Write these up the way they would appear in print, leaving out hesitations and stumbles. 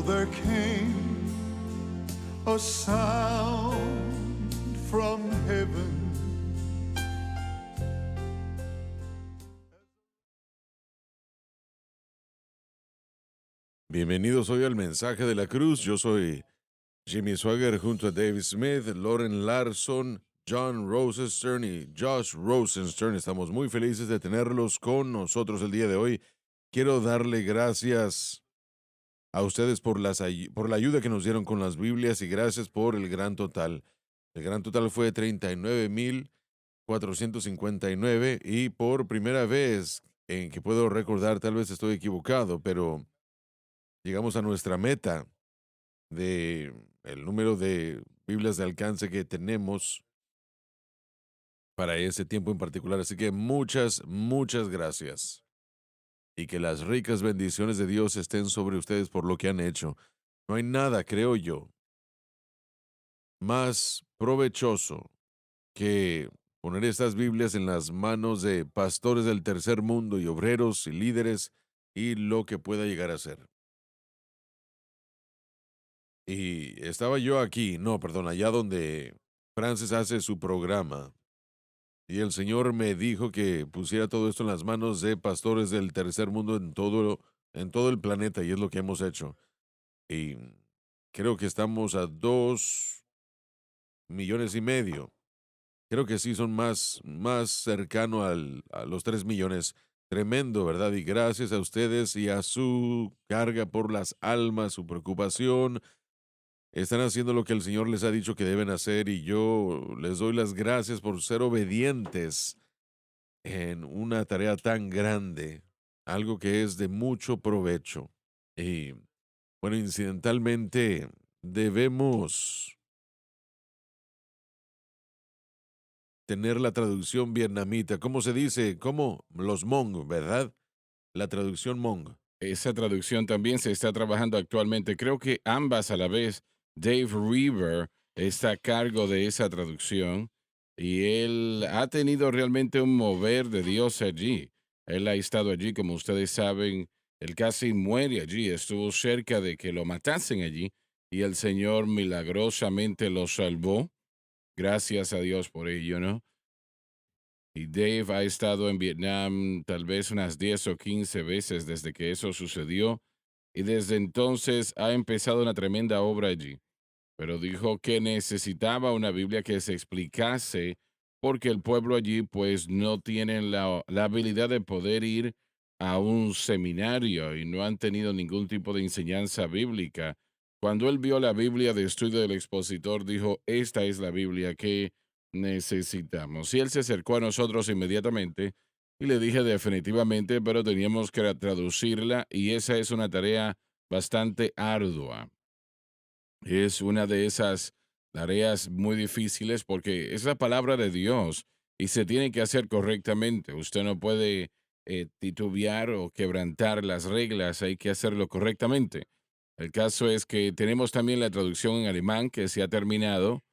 there came a sound from heaven. Bienvenidos hoy al Mensaje de la Cruz. Yo soy Jimmy Swagger junto a Dave Smith, Lauren Larson, John Rosenstern y Josh Rosenstern. Estamos muy felices de tenerlos con nosotros el día de hoy. Quiero darle gracias a ustedes por la ayuda que nos dieron con las Biblias y gracias por el gran total. El gran total fue 39,459 y por primera vez en que puedo recordar, tal vez estoy equivocado, pero llegamos a nuestra meta de el número de Biblias de alcance que tenemos para ese tiempo en particular. Así que muchas gracias. Y que las ricas bendiciones de Dios estén sobre ustedes por lo que han hecho. No hay nada, creo yo, más provechoso que poner estas Biblias en las manos de pastores del tercer mundo y obreros y líderes y lo que pueda llegar a ser. Y estaba yo aquí, no, perdón, allá donde Francis hace su programa. Y el Señor me dijo que pusiera todo esto en las manos de pastores del tercer mundo en todo el planeta, y es lo que hemos hecho. Y creo que estamos a 2,5 millones. Creo que sí son más cercano a los 3 millones. Tremendo, ¿verdad? Y gracias a ustedes y a su carga por las almas, su preocupación. Están haciendo lo que el Señor les ha dicho que deben hacer y yo les doy las gracias por ser obedientes en una tarea tan grande, algo que es de mucho provecho. Y bueno, incidentalmente debemos tener la traducción vietnamita. ¿Cómo se dice? ¿Cómo? Los Hmong, ¿verdad? La traducción Hmong. Esa traducción también se está trabajando actualmente. Creo que ambas a la vez. Dave Reaver está a cargo de esa traducción y él ha tenido realmente un mover de Dios allí. Él ha estado allí, como ustedes saben, él casi muere allí, estuvo cerca de que lo matasen allí y el Señor milagrosamente lo salvó. Gracias a Dios por ello, ¿no? Y Dave ha estado en Vietnam tal vez unas 10 o 15 veces desde que eso sucedió y desde entonces ha empezado una tremenda obra allí. Pero dijo que necesitaba una Biblia que se explicase porque el pueblo allí pues no tienen la habilidad de poder ir a un seminario y no han tenido ningún tipo de enseñanza bíblica. Cuando él vio la Biblia de estudio del expositor, dijo, esta es la Biblia que necesitamos. Y él se acercó a nosotros inmediatamente y le dije definitivamente, pero teníamos que traducirla y esa es una tarea bastante ardua. Es una de esas tareas muy difíciles porque es la palabra de Dios y se tiene que hacer correctamente. Usted no puede titubear o quebrantar las reglas, hay que hacerlo correctamente. El caso es que tenemos también la traducción en alemán que se ha terminado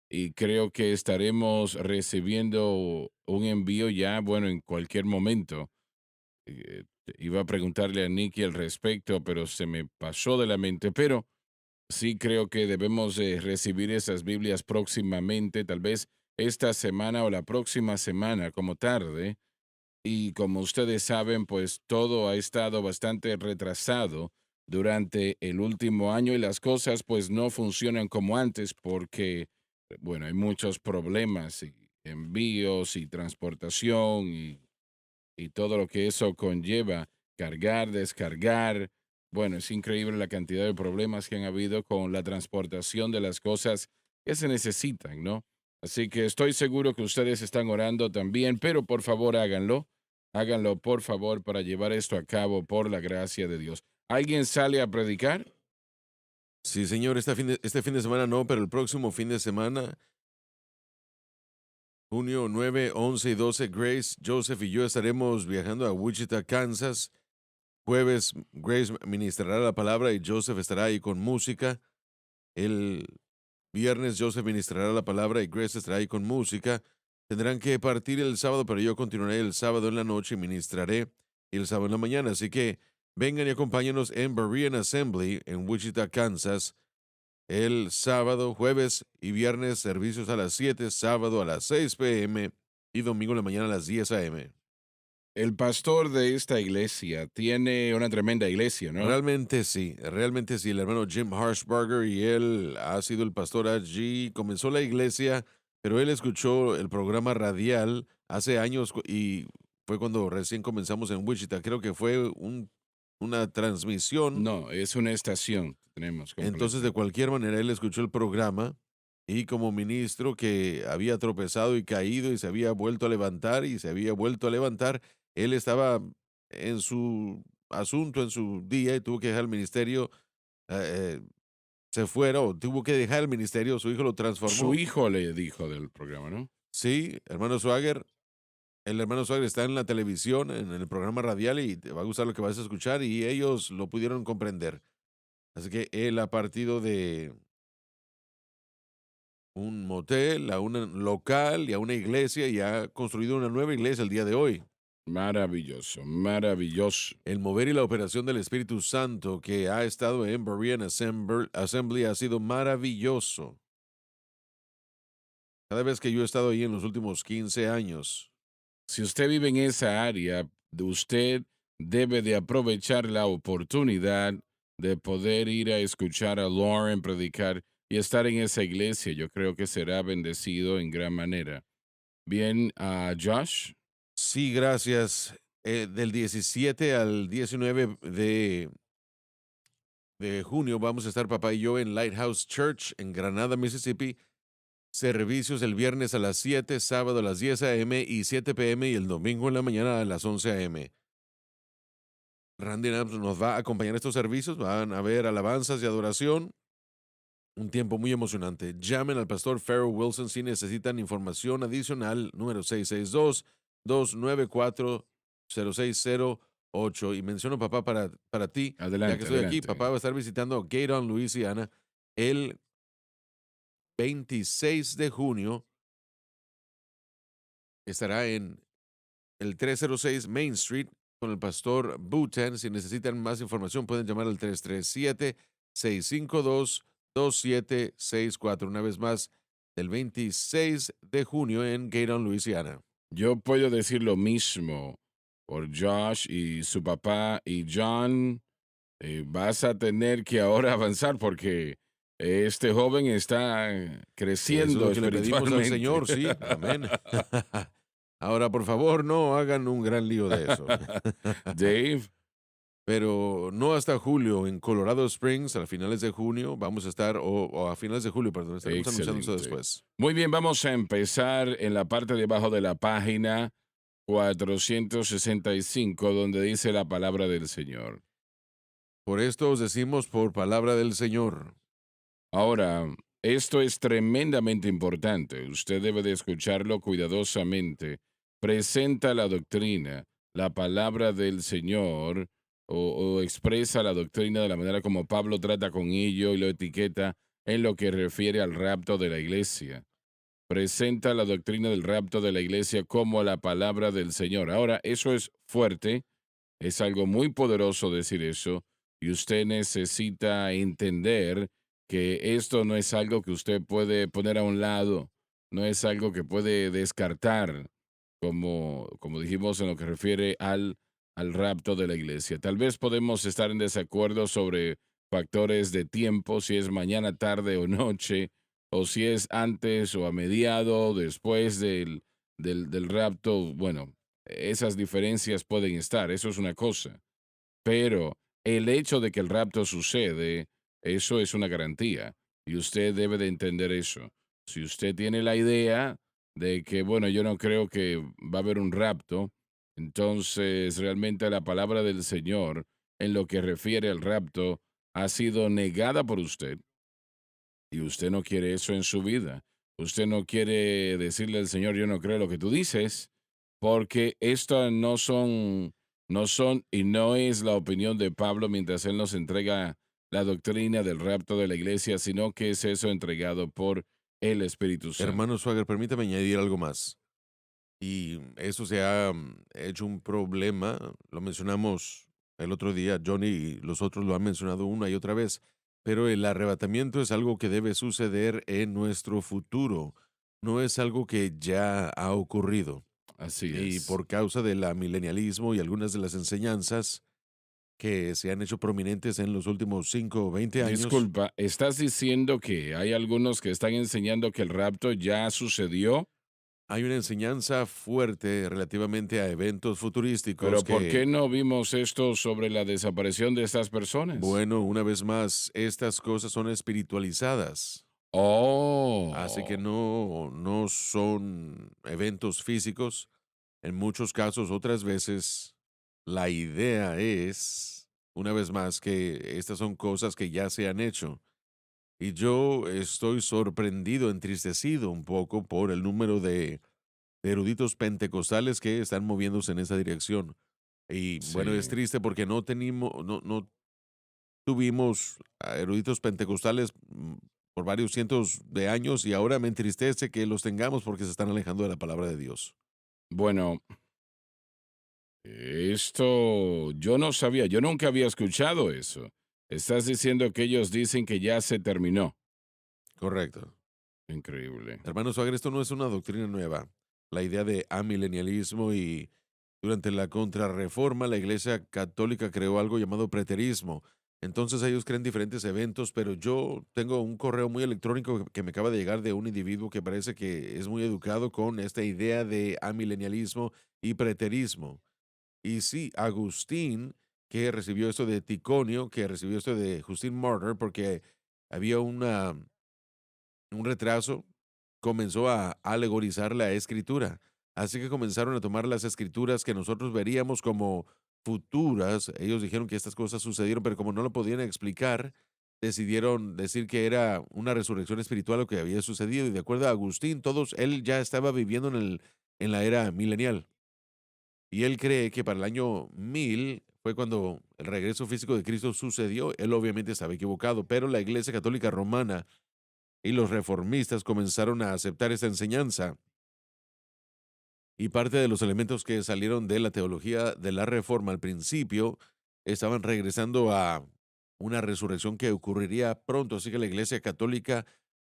y creo que estaremos recibiendo un envío ya, bueno, en cualquier momento. Iba a preguntarle a Nicky al respecto, pero se me pasó de la mente, pero sí creo que debemos recibir esas Biblias próximamente, tal vez esta semana o la próxima semana como tarde. Y como ustedes saben, pues todo ha estado bastante retrasado durante el último año y las cosas pues no funcionan como antes porque, bueno, hay muchos problemas y envíos y transportación y todo lo que eso conlleva, cargar, descargar. Bueno, es increíble la cantidad de problemas que han habido con la transportación de las cosas que se necesitan, ¿no? Así que estoy seguro que ustedes están orando también, pero por favor háganlo. Háganlo, por favor, para llevar esto a cabo por la gracia de Dios. ¿Alguien sale a predicar? Sí, señor, este fin de semana no, pero el próximo fin de semana, junio 9, 11 y 12, Grace, Joseph y yo estaremos viajando a Wichita, Kansas. Jueves, Grace ministrará la palabra y Joseph estará ahí con música. El viernes, Joseph ministrará la palabra y Grace estará ahí con música. Tendrán que partir el sábado, pero yo continuaré el sábado en la noche y ministraré el sábado en la mañana. Así que Vengan y acompáñenos en Berean Assembly en Wichita, Kansas, el sábado, jueves y viernes, servicios a las 7, sábado a las 6 p.m. y domingo en la mañana a las 10 a.m. El pastor de esta iglesia tiene una tremenda iglesia, ¿no? Realmente sí. El hermano Jim Harshbarger y él ha sido el pastor allí. Comenzó la iglesia, pero él escuchó el programa radial hace años y fue cuando recién comenzamos en Wichita. Creo que fue una transmisión. No, es una estación que tenemos Entonces, completa. de cualquier manera, él escuchó el programa y como ministro que había tropezado y caído y se había vuelto a levantar y se había vuelto a levantar, él estaba en su asunto, en su día y tuvo que dejar el ministerio, se fuera o tuvo que dejar el ministerio, su hijo lo Su transformó. hijo le dijo del programa, ¿no? Sí, hermano Swagger, el hermano Swagger está en la televisión, en el programa radial y te va a gustar lo que vas a escuchar y ellos lo pudieron comprender. Así que él ha partido de un motel, a un local y a una iglesia y ha construido una nueva iglesia el día de hoy. Maravilloso, maravilloso. El mover y la operación del Espíritu Santo que ha estado en Berean Assembly ha sido maravilloso. Cada vez que yo he estado ahí en los últimos 15 años, Si usted vive en esa área, usted debe de aprovechar la oportunidad de poder ir a escuchar a Lauren predicar y estar en esa iglesia. Yo creo que será bendecido en gran manera. Bien, Josh, sí, gracias. Del 17 al 19 de junio vamos a estar papá y yo en Lighthouse Church en Granada, Mississippi. Servicios el viernes a las 7, sábado a las 10 a.m. y 7 p.m. y el domingo en la mañana a las 11 a.m. Randy Knapp nos va a acompañar a estos servicios, van a haber alabanzas y adoración. Un tiempo muy emocionante. Llamen al pastor Pharaoh Wilson si necesitan información adicional, número 662-294-0608. Y menciono, papá, para ti, ya que adelante, estoy aquí, adelante. papá va a estar visitando Gaydon, Louisiana, el 26 de junio. Estará en el 306 Main Street con el pastor Bhutan. Si necesitan más información, pueden llamar al 337-652-2764. Una vez más, el 26 de junio en Gaydon, Luisiana. Yo puedo decir lo mismo por Josh y su papá y John. Vas a tener que ahora avanzar porque este joven está Eso es creciendo lo que le pedimos al espiritualmente. Señor, sí, amén. Ahora, por favor, no hagan un gran lío de eso. Dave, Pero no hasta julio en Colorado Springs, a finales de junio, vamos a estar, o a finales de julio, perdón, estaremos anunciando eso excelente. después. Muy bien, vamos a empezar en la parte de abajo de la página 465, donde dice la palabra del Señor. Por esto os decimos por palabra del Señor. Ahora, esto es tremendamente importante. Usted debe de escucharlo cuidadosamente. Presenta la doctrina, la palabra del Señor, o expresa la doctrina de la manera como Pablo trata con ello y lo etiqueta en lo que refiere al rapto de la iglesia. Presenta la doctrina del rapto de la iglesia como la palabra del Señor. Ahora, eso es fuerte, es algo muy poderoso decir eso, y usted necesita entender que esto no es algo que usted puede poner a un lado, no es algo que puede descartar, como dijimos en lo que refiere al rapto de la iglesia. Tal vez podemos estar en desacuerdo sobre factores de tiempo, si es mañana, tarde o noche, o si es antes o a mediado, después del rapto. Bueno, esas diferencias pueden estar, eso es una cosa. Pero el hecho de que el rapto sucede, eso es una garantía. Y usted debe de entender eso. Si usted tiene la idea de que, bueno, yo no creo que va a haber un rapto, entonces realmente la palabra del Señor en lo que refiere al rapto ha sido negada por usted. Y usted no quiere eso en su vida. Usted no quiere decirle al Señor, yo no creo lo que tú dices, porque esto no son y no es la opinión de Pablo mientras él nos entrega la doctrina del rapto de la iglesia, sino que es eso entregado por el Espíritu Santo. Hermano Swagger, permítame añadir algo más. Y eso se ha hecho un problema, lo mencionamos el otro día Johnny y los otros lo han mencionado una y otra vez, pero el arrebatamiento es algo que debe suceder en nuestro futuro, no es algo que ya ha ocurrido. Así Y es. por causa del milenialismo y algunas de las enseñanzas que se han hecho prominentes en los últimos 5 o 20 años, Disculpa, ¿estás diciendo que hay algunos que están enseñando que el rapto ya sucedió? hay una enseñanza fuerte relativamente a eventos futurísticos Pero ¿por qué que, no vimos esto sobre la desaparición de estas personas? bueno, una vez más, estas cosas son espiritualizadas. Así que Oh, no son eventos físicos. En muchos casos, otras veces, la idea es, una vez más, que estas son cosas que ya se han hecho. Y yo estoy sorprendido, entristecido un poco por el número de eruditos pentecostales que están moviéndose en esa dirección. Y bueno, es sí. triste porque no tuvimos a eruditos pentecostales por varios cientos de años y ahora me entristece que los tengamos porque se están alejando de la palabra de Dios. Bueno, esto yo no sabía, yo nunca había escuchado eso. Estás diciendo que ellos dicen que ya se terminó. Correcto. Increíble. Hermano Suárez, esto no es una doctrina nueva. La idea de amilenialismo y durante la contrarreforma la Iglesia Católica creó algo llamado preterismo. Entonces ellos creen diferentes eventos, pero yo tengo un correo muy electrónico que me acaba de llegar de un individuo que parece que es muy educado con esta idea de amilenialismo y preterismo. Y sí, Agustín, que recibió esto de Ticonio, que recibió esto de Justin Martyr, porque había un retraso, comenzó a alegorizar la escritura. Así que comenzaron a tomar las escrituras que nosotros veríamos como futuras. Ellos dijeron que estas cosas sucedieron, pero como no lo podían explicar, decidieron decir que era una resurrección espiritual lo que había sucedido. Y de acuerdo a Agustín, él ya estaba viviendo en la era milenial. Y él cree que para el año 1000 fue cuando el regreso físico de Cristo sucedió. Él obviamente estaba equivocado, pero la Iglesia Católica Romana y los reformistas comenzaron a aceptar esta enseñanza. Y parte de los elementos que salieron de la teología de la Reforma al principio estaban regresando a una resurrección que ocurriría pronto. Así que la Iglesia Católica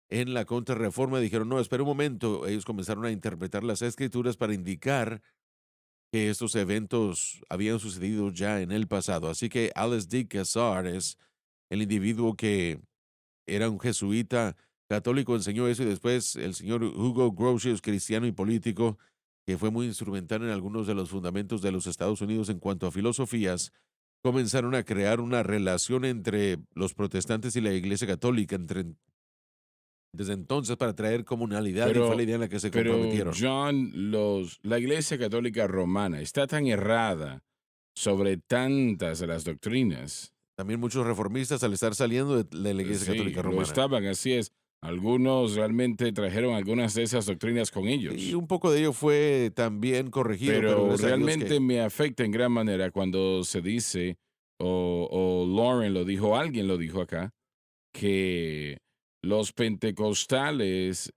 en la Contrarreforma dijeron, no, espera un momento. Ellos comenzaron a interpretar las escrituras para indicar que estos eventos habían sucedido ya en el pasado. Así que Alice D. Cassar es el individuo que era un jesuita católico, enseñó eso y después el señor Hugo Grotius, cristiano y político, que fue muy instrumental en algunos de los fundamentos de los Estados Unidos en cuanto a filosofías, comenzaron a crear una relación entre los protestantes y la Iglesia Católica desde entonces para traer comunalidad y fue la Pero, idea en la que se pero comprometieron. John, la Iglesia Católica Romana está tan errada sobre tantas de las doctrinas. También muchos reformistas al estar saliendo de la Iglesia Sí, Católica lo Romana. estaban, así es. Algunos realmente trajeron algunas de esas doctrinas con Y ellos. un poco de ello fue también corregido, pero Pero gracias a Dios realmente que me afecta en gran manera cuando se dice, o Lauren lo dijo, alguien lo dijo acá, que los pentecostales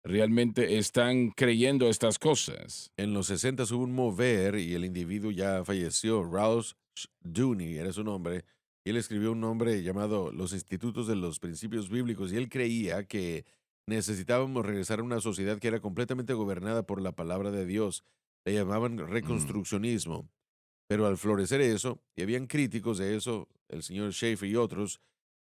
realmente están creyendo estas cosas. en los 60 hubo un mover y el individuo ya falleció. Rouse Dooney era su nombre. Y él escribió un nombre llamado Los Institutos de los Principios Bíblicos y él creía que necesitábamos regresar a una sociedad que era completamente gobernada por la palabra de Dios. Le llamaban Mm, reconstruccionismo. Pero al florecer eso, y habían críticos de eso, el señor Schaeffer y otros,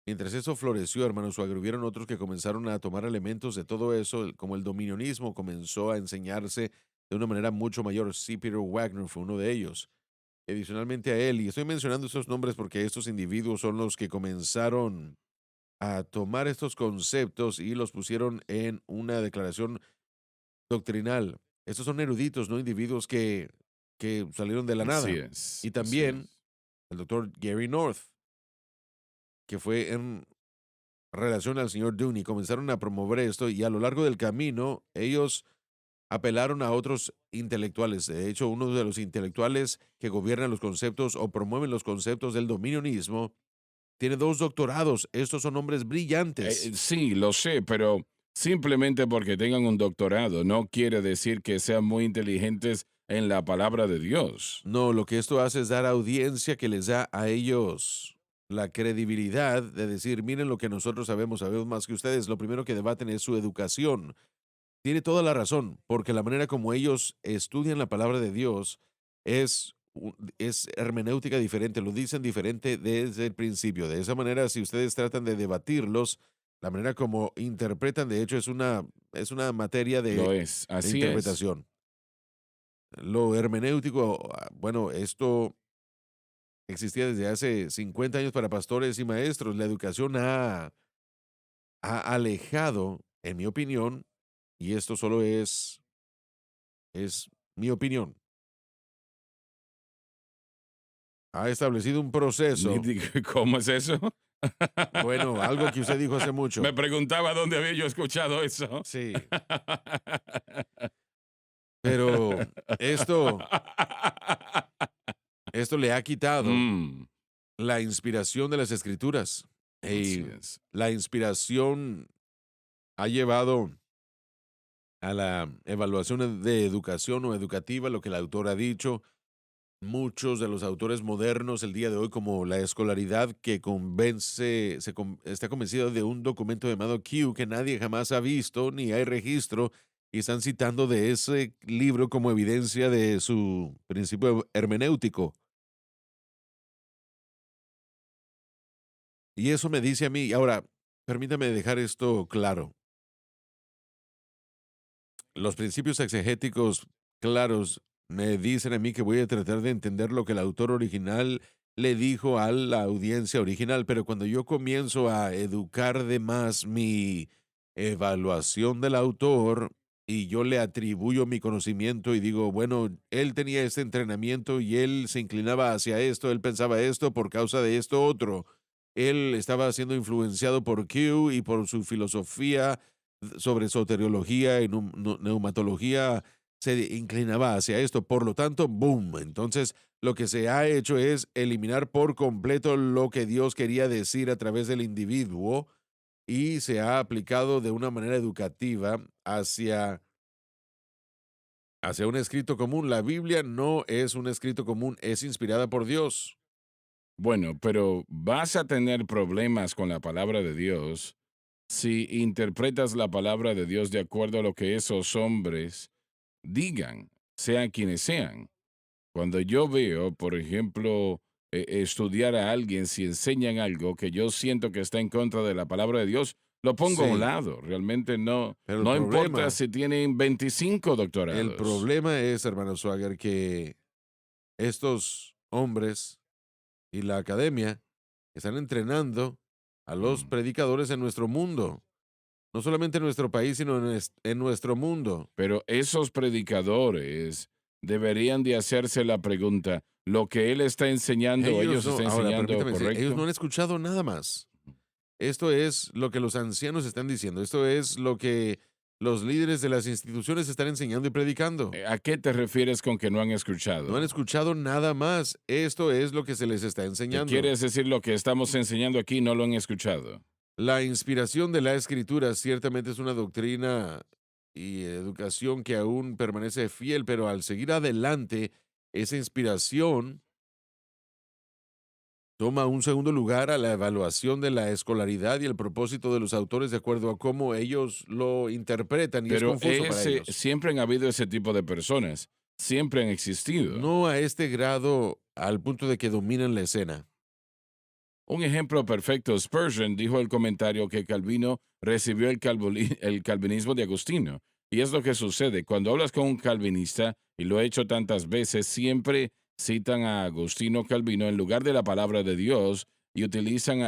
mientras eso floreció, hermanos, hubieron otros que comenzaron a tomar elementos de todo eso, como el dominionismo comenzó a enseñarse de una manera mucho mayor. C. Peter Wagner fue uno de ellos. Adicionalmente a él, y estoy mencionando estos nombres porque estos individuos son los que comenzaron a tomar estos conceptos y los pusieron en una declaración doctrinal. Estos son eruditos, no individuos que salieron de la así nada. es, Y así también es. el doctor Gary North, que fue en relación al señor Dooney, comenzaron a promover esto y a lo largo del camino ellos apelaron a otros intelectuales. De hecho, uno de los intelectuales que gobiernan los conceptos o promueven los conceptos del dominionismo tiene 2 doctorados. Estos son hombres brillantes. Sí, lo sé, pero simplemente porque tengan un doctorado no quiere decir que sean muy inteligentes en la palabra de Dios. No, lo que esto hace es dar audiencia que les da a ellos la credibilidad de decir, miren lo que nosotros sabemos, sabemos más que ustedes. Lo primero que debaten es su educación. Tiene toda la razón, porque la manera como ellos estudian la palabra de Dios es hermenéutica diferente, lo dicen diferente desde el principio. De esa manera, si ustedes tratan de debatirlos, la manera como interpretan, de hecho, es una materia Lo de es, así es. interpretación. Lo hermenéutico, bueno, esto existía desde hace 50 años para pastores y maestros. La educación ha alejado, en mi opinión, y esto solo es mi opinión, ha establecido un proceso, ¿Cómo es eso? bueno, algo que usted dijo hace Me mucho. preguntaba dónde había yo escuchado eso. Sí, pero esto, esto le ha quitado Mm, la inspiración de las escrituras. así Y es. la inspiración ha llevado a la evaluación de educación o educativa, lo que el autor ha dicho. Muchos de los autores modernos el día de hoy, como la escolaridad que convence, está convencida de un documento llamado Q que nadie jamás ha visto ni hay registro, y están citando de ese libro como evidencia de su principio hermenéutico. Y eso me dice a mí, ahora, permítame dejar esto claro. Los principios exegéticos claros me dicen a mí que voy a tratar de entender lo que el autor original le dijo a la audiencia original, pero cuando yo comienzo a educar de más mi evaluación del autor y yo le atribuyo mi conocimiento y digo, bueno, él tenía este entrenamiento y él se inclinaba hacia esto, él pensaba esto por causa de esto otro, él estaba siendo influenciado por Q y por su filosofía sobre soteriología y neumatología se inclinaba hacia esto. Por lo tanto, boom. Entonces, lo que se ha hecho es eliminar por completo lo que Dios quería decir a través del individuo y se ha aplicado de una manera educativa hacia un escrito común. La Biblia no es un escrito común, es inspirada por Dios. Bueno, pero vas a tener problemas con la palabra de Dios si interpretas la palabra de Dios de acuerdo a lo que esos hombres digan, sean quienes sean. Cuando yo veo, por ejemplo, estudiar a alguien, si enseñan algo que yo siento que está en contra de la palabra de Dios, lo pongo a un Sí, lado. Realmente no, pero no importa si tienen 25 el doctorados. problema es, hermano Swagger, que estos hombres y la academia están entrenando a los Mm. predicadores en nuestro mundo, no solamente en nuestro país, sino en nuestro mundo. Pero esos predicadores deberían de hacerse la pregunta, ¿lo que él está enseñando o Ellos ellos no, están ahora enseñando permítame decir, ellos no correcto? han escuchado nada más. Esto es lo que los ancianos están diciendo, esto es lo que los líderes de las instituciones están enseñando y predicando. ¿A qué te refieres con que no han No han escuchado? escuchado nada más. Esto es lo que se les está ¿Qué enseñando. quieres decir lo que estamos enseñando aquí no lo han escuchado? La inspiración de la escritura ciertamente es una doctrina y educación que aún permanece fiel, pero al seguir adelante, esa inspiración toma un segundo lugar a la evaluación de la escolaridad y el propósito de los autores de acuerdo a cómo ellos lo interpretan y es Pero confuso para ellos. siempre han habido ese tipo de personas, siempre han existido. No a este grado al punto de que dominan la escena. Un ejemplo perfecto, Spurgeon dijo el comentario que Calvino recibió el calvinismo de Agustino. Y es lo que sucede. Cuando hablas con un calvinista, y lo he hecho tantas veces, siempre citan a Agustino Calvino en lugar de la palabra de Dios y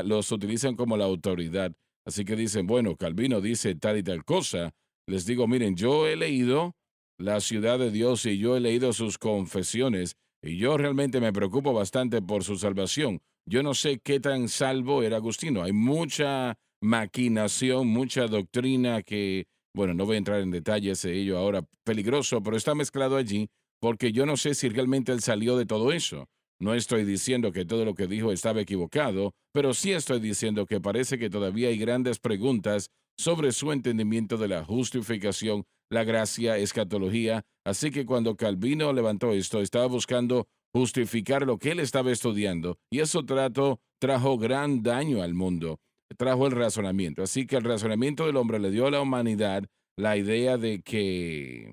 los utilizan como la autoridad. Así que dicen, bueno, Calvino dice tal y tal cosa. Les digo, miren, yo he leído La ciudad de Dios y yo he leído sus confesiones y yo realmente me preocupo bastante por su salvación. Yo no sé qué tan salvo era Agustino. Hay mucha maquinación, mucha doctrina que, bueno, no voy a entrar en detalles de ello ahora, peligroso, pero está mezclado allí porque yo no sé si realmente él salió de todo eso. No estoy diciendo que todo lo que dijo estaba equivocado, pero sí estoy diciendo que parece que todavía hay grandes preguntas sobre su entendimiento de la justificación la gracia, escatología. Así que cuando Calvino levantó esto, estaba buscando justificar lo que él estaba estudiando y eso trajo gran daño al mundo, trajo el razonamiento. Así que el razonamiento del hombre le dio a la humanidad la idea de que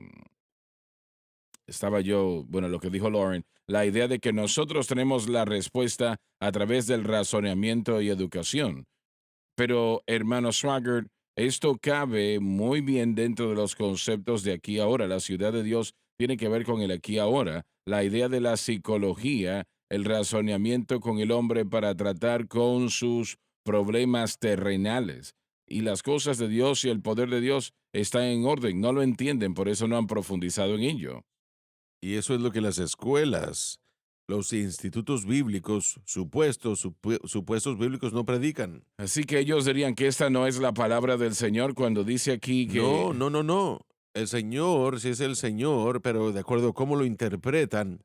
bueno, lo que dijo Lauren, la idea de que nosotros tenemos la respuesta a través del razonamiento y educación. Pero, hermano Swagger, esto cabe muy bien dentro de los conceptos de aquí ahora. La ciudad de Dios tiene que ver con el aquí ahora. La idea de la psicología, el razonamiento con el hombre para tratar con sus problemas terrenales. Y las cosas de Dios y el poder de Dios están en orden. No lo entienden, por eso no han profundizado en ello. Y eso es lo que las escuelas, los institutos bíblicos, supuestos bíblicos no predican. Así que ellos dirían que esta no es la palabra del Señor cuando dice aquí No, que no, no, no. El Señor, sí es el Señor, pero de acuerdo a cómo lo interpretan,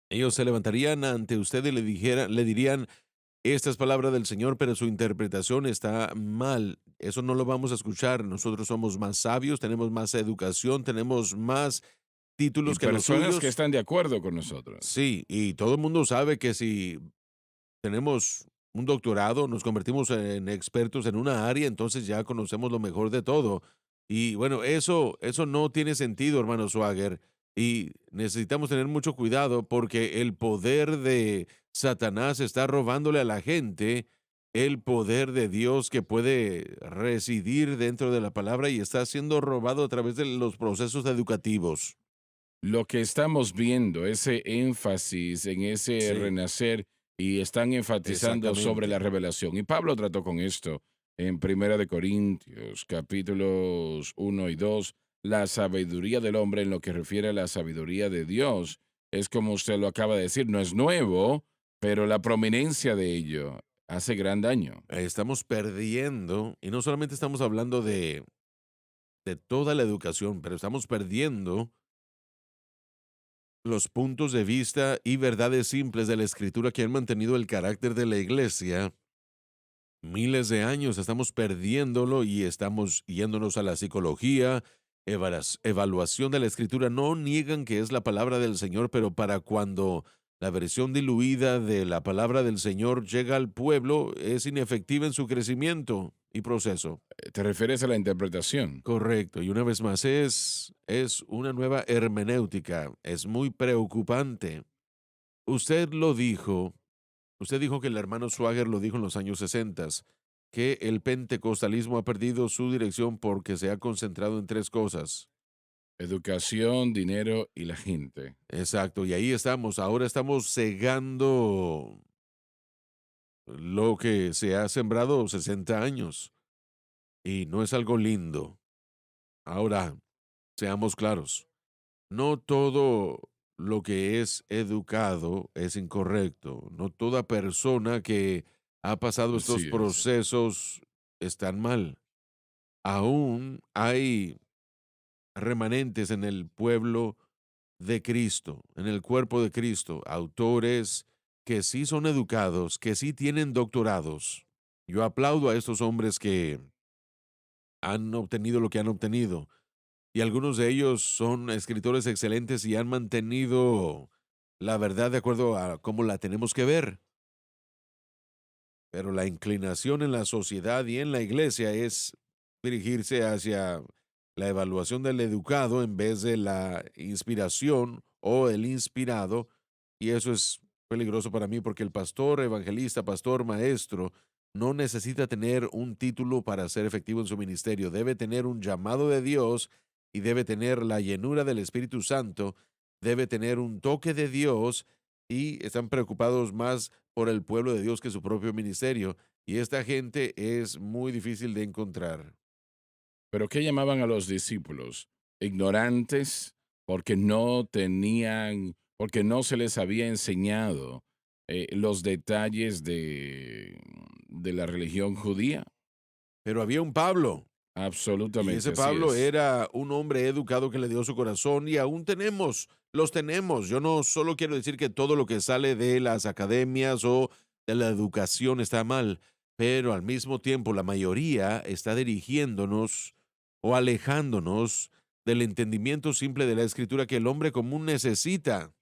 ellos se levantarían ante usted y le dirían, esta es palabra del Señor, pero su interpretación está mal. Eso no lo vamos a escuchar. Nosotros somos más sabios, tenemos más educación, tenemos más y títulos que los personas que suyos. están de acuerdo con nosotros. Sí, y todo el mundo sabe que si tenemos un doctorado, nos convertimos en expertos en una área, entonces ya conocemos lo mejor de todo. Y bueno, eso no tiene sentido, hermano Swagger. Y necesitamos tener mucho cuidado porque el poder de Satanás está robándole a la gente el poder de Dios que puede residir dentro de la palabra y está siendo robado a través de los procesos educativos. Lo que estamos viendo, ese énfasis en ese Sí, renacer y están enfatizando sobre la exactamente. revelación. Y Pablo trató con esto en Primera de Corintios, capítulos 1 y 2. La sabiduría del hombre en lo que refiere a la sabiduría de Dios es como usted lo acaba de decir, no es nuevo, pero la prominencia de ello hace gran daño. Estamos perdiendo, y no solamente estamos hablando de toda la educación, pero estamos perdiendo los puntos de vista y verdades simples de la escritura que han mantenido el carácter de la iglesia miles de años. Estamos perdiéndolo y estamos yéndonos a la psicología, evaluación de la escritura. No niegan que es la palabra del Señor, pero para cuando la versión diluida de la palabra del Señor llega al pueblo, es inefectiva en su crecimiento y proceso. ¿Te refieres a la interpretación? Correcto, y una vez más es una nueva hermenéutica, es muy preocupante. Usted lo dijo, usted dijo que el hermano Swagger lo dijo en los años 60, que el pentecostalismo ha perdido su dirección porque se ha concentrado en tres cosas. Educación, dinero y la gente. Exacto, y ahí estamos, ahora estamos cegando lo que se ha sembrado 60 años y no es algo lindo. Ahora, seamos claros. No todo lo que es educado es incorrecto. No toda persona que ha pasado estos Así es. procesos están mal. Aún hay remanentes en el pueblo de Cristo, en el cuerpo de Cristo, autores que sí son educados, que sí tienen doctorados. Yo aplaudo a estos hombres que han obtenido lo que han obtenido. Y algunos de ellos son escritores excelentes y han mantenido la verdad de acuerdo a cómo la tenemos que ver. Pero la inclinación en la sociedad y en la iglesia es dirigirse hacia la evaluación del educado en vez de la inspiración o el inspirado. Y eso es peligroso para mí porque el pastor, evangelista, pastor, maestro, no necesita tener un título para ser efectivo en su ministerio. Debe tener un llamado de Dios y debe tener la llenura del Espíritu Santo. Debe tener un toque de Dios y están preocupados más por el pueblo de Dios que su propio ministerio. Y esta gente es muy difícil de encontrar. ¿Pero qué llamaban a los discípulos? Ignorantes, porque no tenían, porque no se les había enseñado los detalles de la religión judía. Pero había un Pablo, y Absolutamente, ese así Pablo es. era un hombre educado que le dio su corazón y aún tenemos, los tenemos. Yo no solo quiero decir que todo lo que sale de las academias o de la educación está mal, pero al mismo tiempo la mayoría está dirigiéndonos o alejándonos del entendimiento simple de la Escritura que el hombre común necesita.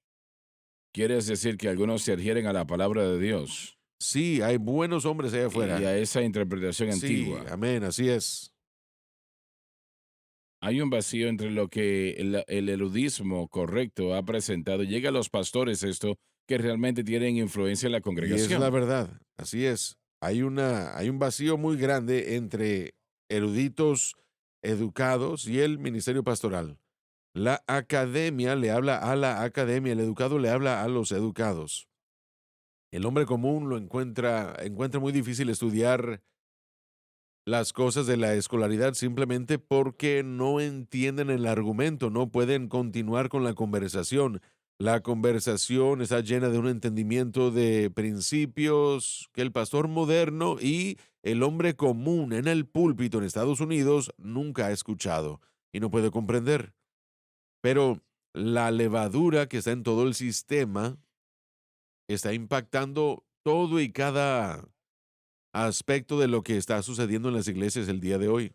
Quieres decir que algunos se adhieren a la palabra de Dios Sí, hay buenos hombres allá y a afuera. esa interpretación Sí, antigua. amén, así es. Hay un vacío entre lo que el erudismo correcto ha presentado. Llega a los pastores esto que realmente tienen influencia en la Y es la congregación. verdad, así es. Hay un vacío muy grande entre eruditos educados y el ministerio pastoral. La academia le habla a la academia, el educado le habla a los educados. El hombre común encuentra muy difícil estudiar las cosas de la escolaridad simplemente porque no entienden el argumento, no pueden continuar con la conversación. La conversación está llena de un entendimiento de principios que el pastor moderno y el hombre común en el púlpito en Estados Unidos nunca ha escuchado y no puede comprender. Pero la levadura que está en todo el sistema está impactando todo y cada aspecto de lo que está sucediendo en las iglesias el día de hoy.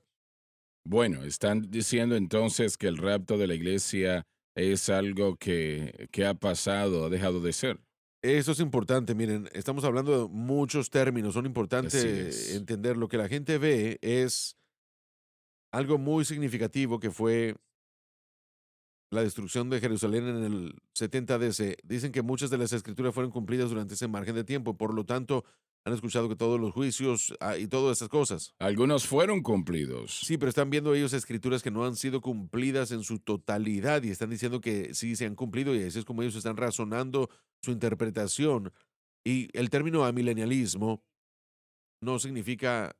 Bueno, están diciendo entonces que el rapto de la iglesia es algo que ha pasado, ha dejado de ser. Eso es importante, miren, estamos hablando de muchos términos, son Así importantes es. entender lo que la gente ve es algo muy significativo que fue la destrucción de Jerusalén en el 70 DC. Dicen que muchas de las escrituras fueron cumplidas durante ese margen de tiempo, por lo tanto, han escuchado que todos los juicios y todas esas cosas. Algunos fueron cumplidos. Sí, pero están viendo ellos escrituras que no han sido cumplidas en su totalidad y están diciendo que sí se han cumplido y así es como ellos están razonando su interpretación. Y el término amilenialismo no significa,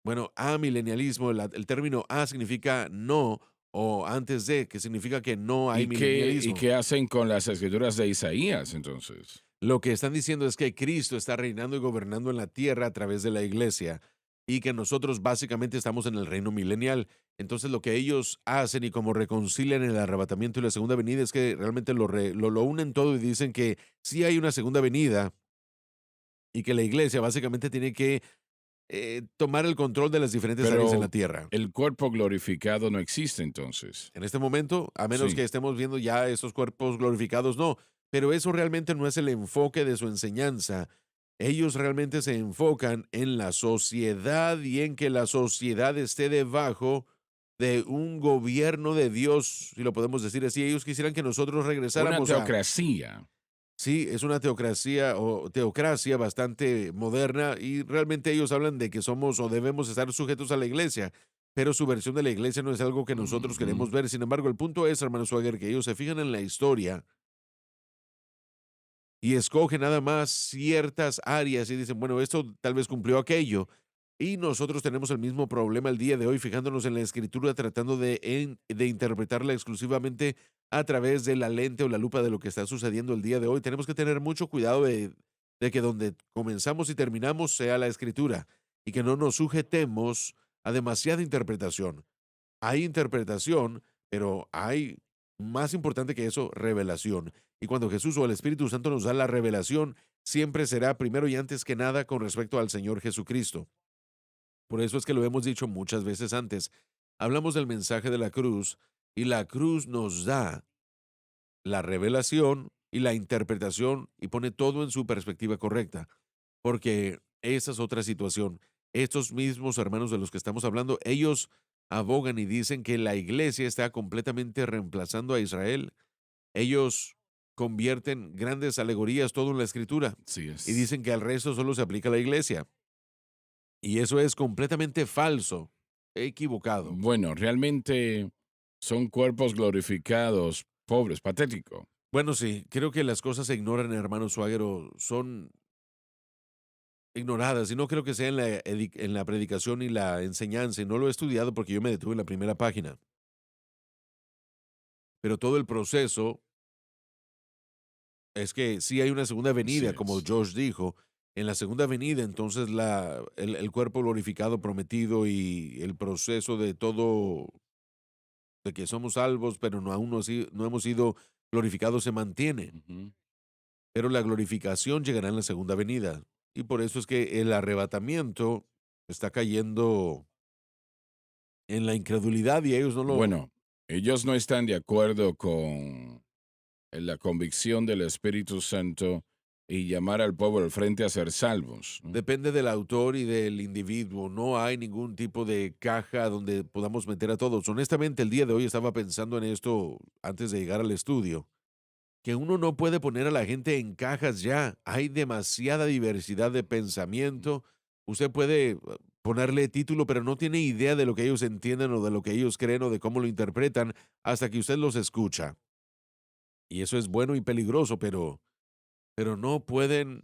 bueno, amilenialismo, el término a significa no o antes de, que significa que no hay Y milenialismo. qué hacen con las escrituras de Isaías entonces? Lo que están diciendo es que Cristo está reinando y gobernando en la tierra a través de la iglesia y que nosotros básicamente estamos en el reino milenial. Entonces lo que ellos hacen y como reconcilian el arrebatamiento y la segunda venida es que realmente lo unen todo y dicen que sí hay una segunda venida y que la iglesia básicamente tiene que tomar el control de las diferentes áreas en la Pero tierra. el cuerpo glorificado no existe entonces. En este momento, a menos Sí. que estemos viendo ya esos cuerpos glorificados, no. Pero eso realmente no es el enfoque de su enseñanza. Ellos realmente se enfocan en la sociedad y en que la sociedad esté debajo de un gobierno de Dios, si lo podemos decir así. Ellos quisieran que nosotros Una regresáramos a. teocracia. Sí, es una teocracia o teocracia bastante moderna y realmente ellos hablan de que somos o debemos estar sujetos a la iglesia, pero su versión de la iglesia no es algo que nosotros Ujú. queremos ver. Sin embargo, el punto es, hermano Swagger, que ellos se fijan en la historia y escogen nada más ciertas áreas y dicen, bueno, esto tal vez cumplió aquello. Y nosotros tenemos el mismo problema el día de hoy, fijándonos en la escritura, tratando de interpretarla exclusivamente a través de la lente o la lupa de lo que está sucediendo el día de hoy. Tenemos que tener mucho cuidado de que donde comenzamos y terminamos sea la escritura y que no nos sujetemos a demasiada interpretación. Hay interpretación, pero hay, más importante que eso, revelación. Y cuando Jesús o el Espíritu Santo nos da la revelación, siempre será primero y antes que nada con respecto al Señor Jesucristo. Por eso es que lo hemos dicho muchas veces antes. Hablamos del mensaje de la cruz y la cruz nos da la revelación y la interpretación y pone todo en su perspectiva correcta. Porque esa es otra situación. Estos mismos hermanos de los que estamos hablando, ellos abogan y dicen que la iglesia está completamente reemplazando a Israel. Ellos convierten grandes alegorías todo en la escritura Así y es. dicen que al resto solo se aplica a la iglesia. Y eso es completamente falso, equivocado. Bueno, realmente son cuerpos glorificados, pobres, patético. Bueno, sí, creo que las cosas se ignoran, hermano Suagero, son ignoradas y no creo que sea en la predicación y la enseñanza, y no lo he estudiado porque yo me detuve en la primera página, pero todo el proceso es que sí hay una segunda Así venida, como es. Josh dijo, en la segunda venida, entonces el cuerpo glorificado prometido y el proceso de todo, de que somos salvos, pero no, aún no hemos sido glorificados, se mantiene. Ujú. Pero la glorificación llegará en la segunda venida. Y por eso es que el arrebatamiento está cayendo en la incredulidad y ellos no lo... Bueno, ellos no están de acuerdo con la convicción del Espíritu Santo y llamar al pueblo al frente a ser salvos, ¿no? Depende del autor y del individuo. No hay ningún tipo de caja donde podamos meter a todos. Honestamente, el día de hoy estaba pensando en esto antes de llegar al estudio, que uno no puede poner a la gente en cajas ya. Hay demasiada diversidad de pensamiento. Usted puede ponerle título, pero no tiene idea de lo que ellos entienden o de lo que ellos creen o de cómo lo interpretan hasta que usted los escucha. Y eso es bueno y peligroso, pero no pueden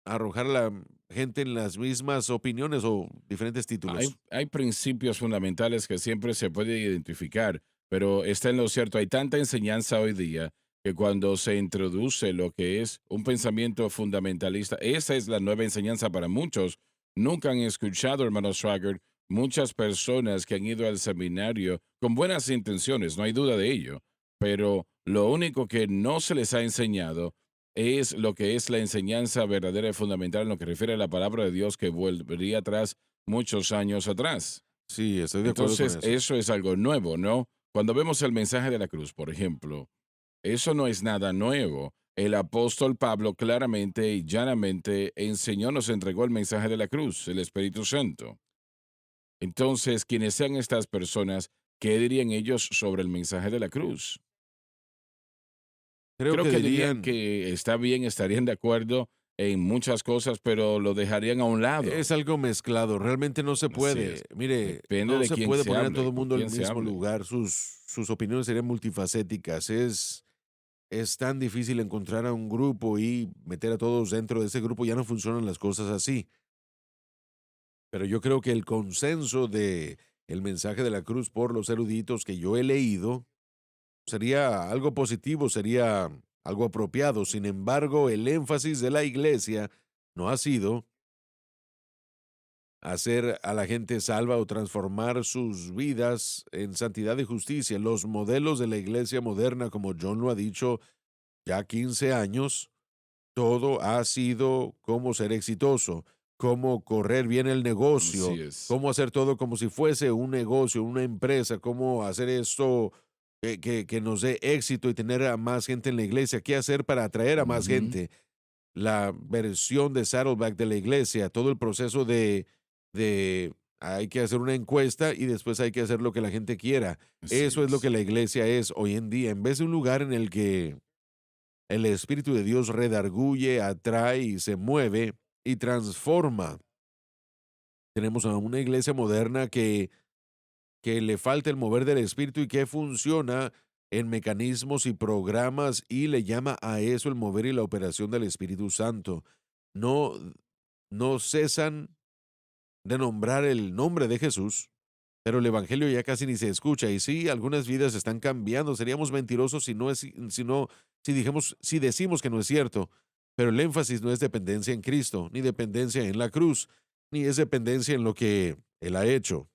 arrojar a la gente en las mismas opiniones o diferentes títulos. Hay principios fundamentales que siempre se puede identificar, pero está en lo cierto. Hay tanta enseñanza hoy día que cuando se introduce lo que es un pensamiento fundamentalista, esa es la nueva enseñanza para muchos. Nunca han escuchado, hermano Swagger, muchas personas que han ido al seminario con buenas intenciones, no hay duda de ello, pero lo único que no se les ha enseñado es lo que es la enseñanza verdadera y fundamental en lo que refiere a la palabra de Dios que volvería atrás muchos años atrás. Sí, estoy de acuerdo con Entonces, eso. eso es algo nuevo, ¿no? Cuando vemos el mensaje de la cruz, por ejemplo, eso no es nada nuevo. El apóstol Pablo claramente y llanamente enseñó, nos entregó el mensaje de la cruz, el Espíritu Santo. Entonces, quienes sean estas personas, ¿qué dirían ellos sobre el mensaje de la cruz? Creo Creo que que dirían dirían, que está bien, estarían de acuerdo en muchas cosas, pero lo dejarían a un lado. es algo mezclado, realmente no se Así puede. es. Mire, Depende no de se quién puede se poner a todo hable, el con mundo en el quién se mismo hable. lugar. Sus opiniones serían multifacéticas. Es tan difícil encontrar a un grupo y meter a todos dentro de ese grupo. Ya no funcionan las cosas así. Pero yo creo que el consenso de el mensaje de la cruz por los eruditos que yo he leído sería algo positivo, sería algo apropiado. Sin embargo, el énfasis de la iglesia no ha sido hacer a la gente salva o transformar sus vidas en santidad y justicia. Los modelos de la iglesia moderna, como John lo ha dicho ya 15 años, todo ha sido cómo ser exitoso, cómo correr bien el negocio, Así es. cómo hacer todo como si fuese un negocio, una empresa, cómo hacer esto que nos dé éxito y tener a más gente en la iglesia, qué hacer para atraer a más Ujú. gente. La versión de Saddleback de la iglesia, todo el proceso de hay que hacer una encuesta y después hay que hacer lo que la gente quiera. Así Eso es lo es. que la iglesia es hoy en día. En vez de un lugar en el que el Espíritu de Dios redarguye, atrae y se mueve y transforma. Tenemos a una iglesia moderna que le falta el mover del Espíritu y que funciona en mecanismos y programas y le llama a eso el mover y la operación del Espíritu Santo. No, no cesan de nombrar el nombre de Jesús, pero el Evangelio ya casi ni se escucha. Y sí, algunas vidas están cambiando. Seríamos mentirosos si no es, si no, si dijimos, si decimos que no es cierto. Pero el énfasis no es dependencia en Cristo, ni dependencia en la cruz, ni es dependencia en lo que Él ha hecho.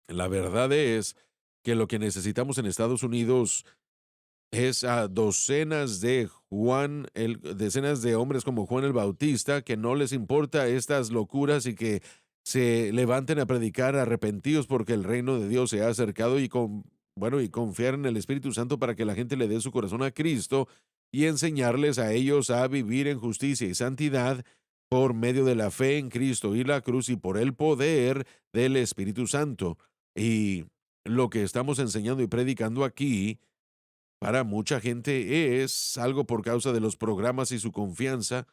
La verdad es que lo que necesitamos en Estados Unidos es a docenas de decenas de hombres como Juan el Bautista que no les importa estas locuras y que se levanten a predicar arrepentidos porque el reino de Dios se ha acercado y confiar en el Espíritu Santo para que la gente le dé su corazón a Cristo y enseñarles a ellos a vivir en justicia y santidad por medio de la fe en Cristo y la cruz y por el poder del Espíritu Santo. Y lo que estamos enseñando y predicando aquí para mucha gente es algo por causa de los programas y su confianza.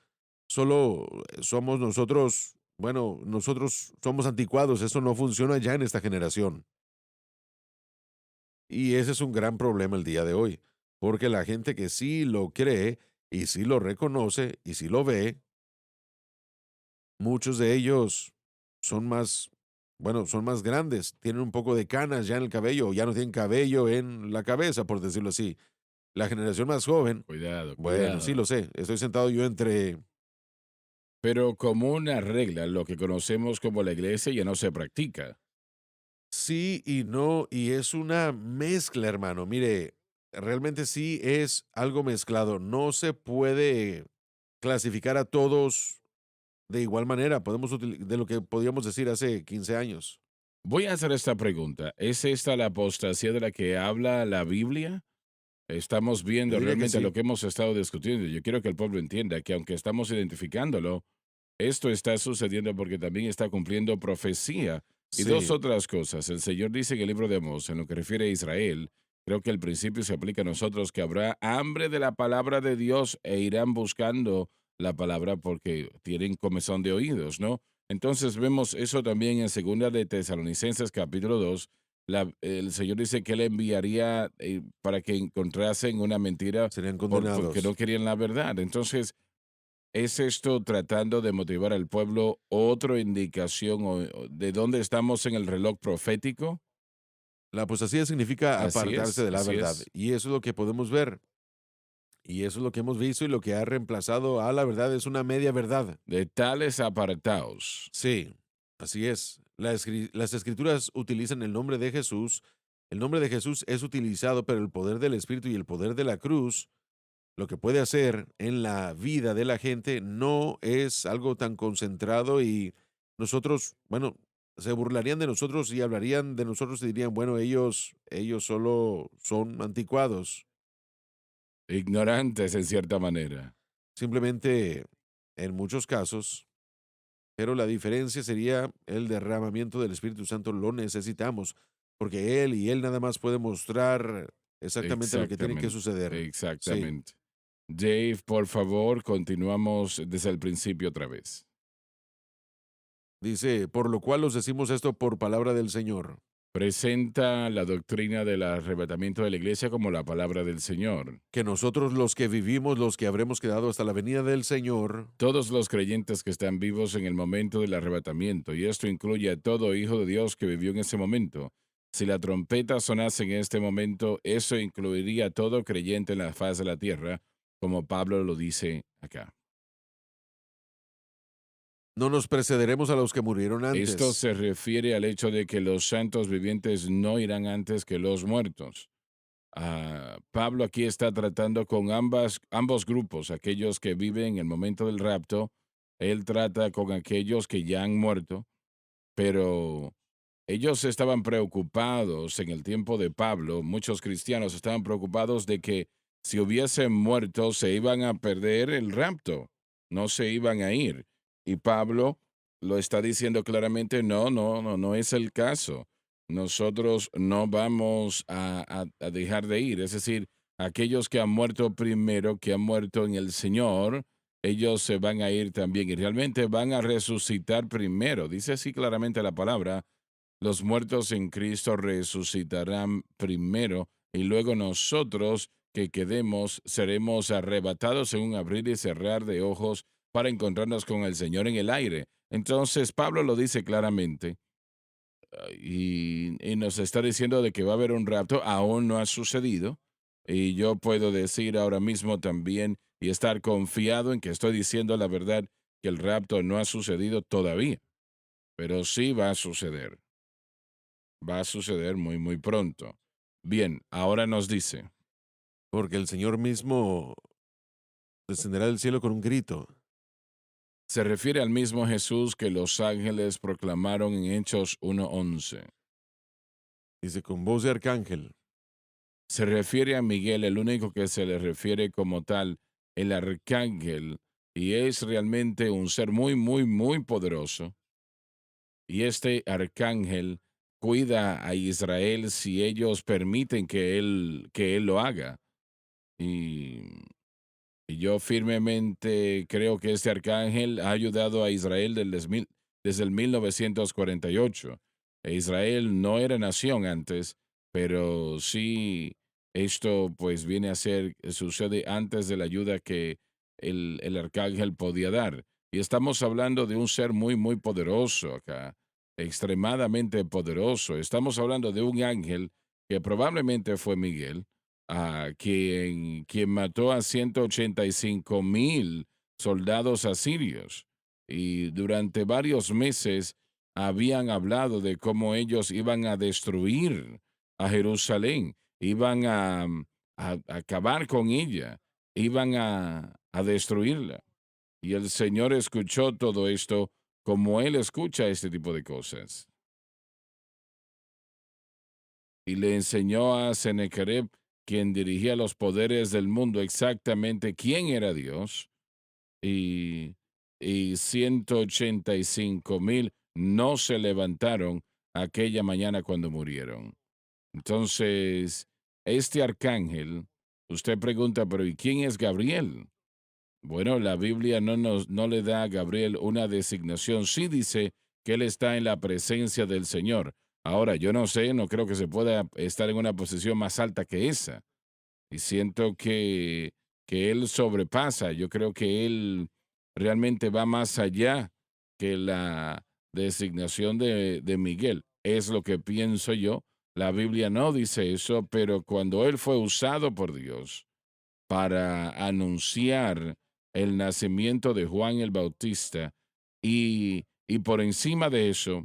Solo somos nosotros, bueno, nosotros somos anticuados, eso no funciona ya en esta generación. Y ese es un gran problema el día de hoy, porque la gente que sí lo cree y sí lo reconoce y sí lo ve, muchos de ellos son más, bueno, son más grandes, tienen un poco de canas ya en el cabello, o ya no tienen cabello en la cabeza, por decirlo así. La generación más joven, Cuidado, bueno, sí cuidado. lo sé. Estoy sentado yo entre... Pero como una regla, lo que conocemos como la iglesia ya no se practica. Sí y no, y es una mezcla, hermano. Mire, realmente sí es algo mezclado. No se puede clasificar a todos de igual manera. De lo que podíamos decir hace 15 años. Voy a hacer esta pregunta. ¿Es esta la apostasía de la que habla la Biblia? Estamos Yo viendo diría que realmente lo sí. que hemos estado discutiendo. Yo quiero que el pueblo entienda que aunque estamos identificándolo, esto está sucediendo porque también está cumpliendo profecía. Y dos Sí, otras cosas. El Señor dice en el libro de Amós, en lo que refiere a Israel, creo que el principio se aplica a nosotros, que habrá hambre de la palabra de Dios e irán buscando la palabra porque tienen comezón de oídos, ¿no? Entonces vemos eso también en segunda de Tesalonicenses capítulo 2. El Señor dice que Él enviaría para que encontrasen una mentira serían porque no condenados. querían la verdad. Entonces, ¿es esto tratando de motivar al pueblo otra indicación o de dónde estamos en el reloj profético? La apostasía significa Así apartarse es, de la así verdad, es. y eso es lo que podemos ver, y eso es lo que hemos visto, y lo que ha reemplazado a la verdad es una media verdad. De tales apartaos. Sí, así es. Las escrituras utilizan el nombre de Jesús. El nombre de Jesús es utilizado, pero el poder del Espíritu y el poder de la cruz, lo que puede hacer en la vida de la gente, no es algo tan concentrado y nosotros, bueno, se burlarían de nosotros y hablarían de nosotros y dirían, bueno, ellos solo son anticuados. Ignorantes en cierta manera. Simplemente, en muchos casos, pero la diferencia sería el derramamiento del Espíritu Santo, lo necesitamos, porque Él y Él nada más puede mostrar exactamente lo que tiene que Exactamente, suceder. Sí, exactamente. Dave, por favor, continuamos desde el principio otra vez. dice, por lo cual os decimos esto por palabra del Señor, Presenta la doctrina del arrebatamiento de la iglesia como la palabra del Señor. que nosotros los que vivimos, los que habremos quedado hasta la venida del Señor, Todos los creyentes que están vivos en el momento del arrebatamiento, y esto incluye a todo hijo de Dios que vivió en ese momento. Si la trompeta sonase en este momento, eso incluiría a todo creyente en la faz de la tierra, como Pablo lo dice acá. no nos precederemos a los que murieron Esto antes. se refiere al hecho de que los santos vivientes no irán antes que los muertos. Pablo aquí está tratando con ambos grupos, aquellos que viven en el momento del rapto. Él trata con aquellos que ya han muerto, pero ellos estaban preocupados en el tiempo de Pablo, muchos cristianos estaban preocupados de que si hubiesen muerto se iban a perder el rapto, no se iban a ir. Y Pablo lo está diciendo claramente, no, no, no, no es el caso. Nosotros no vamos a dejar de ir. Es decir, aquellos que han muerto primero, que han muerto en el Señor, ellos se van a ir también y realmente van a resucitar primero. Dice así claramente la palabra, los muertos en Cristo resucitarán primero y luego nosotros que quedemos seremos arrebatados en un abrir y cerrar de ojos para encontrarnos con el Señor en el aire. Entonces Pablo lo dice claramente y nos está diciendo de que va a haber un rapto, aún no ha sucedido. Y yo puedo decir ahora mismo también y estar confiado en que estoy diciendo la verdad, que el rapto no ha sucedido todavía, pero sí va a suceder. Va a suceder muy, muy pronto. Bien, ahora nos dice, Porque el Señor mismo descenderá del cielo con un grito. se refiere al mismo Jesús que los ángeles proclamaron en Hechos 1:11. Dice, con voz de arcángel. Se refiere a Miguel, el único que se le refiere como tal, el arcángel, y es realmente un ser muy, muy, muy poderoso. Y este arcángel cuida a Israel si ellos permiten que él lo haga. Y Y yo firmemente creo que este arcángel ha ayudado a Israel desde el 1948. Israel no era nación antes, pero sí esto pues viene a ser, sucede antes de la ayuda que el arcángel podía dar. Y estamos hablando de un ser muy, muy poderoso acá, extremadamente poderoso. Estamos hablando de un ángel que probablemente fue Miguel, quien mató a 185,000 soldados asirios. Y durante varios meses habían hablado de cómo ellos iban a destruir a Jerusalén, iban a acabar con ella, iban a destruirla. Y el Señor escuchó todo esto como Él escucha este tipo de cosas. y le enseñó a Sennacherib, quien dirigía los poderes del mundo, exactamente quién era Dios, y, y 185,000 no se levantaron aquella mañana cuando murieron. Entonces, este arcángel, usted pregunta, pero ¿y quién es Gabriel? Bueno, la Biblia no le da a Gabriel una designación. Sí dice que él está en la presencia del Señor. Ahora, yo no sé, no creo que se pueda estar en una posición más alta que esa. Y siento que él sobrepasa. Yo creo que él realmente va más allá que la designación de Miguel. Es lo que pienso yo. La Biblia no dice eso, pero cuando él fue usado por Dios para anunciar el nacimiento de Juan el Bautista y por encima de eso,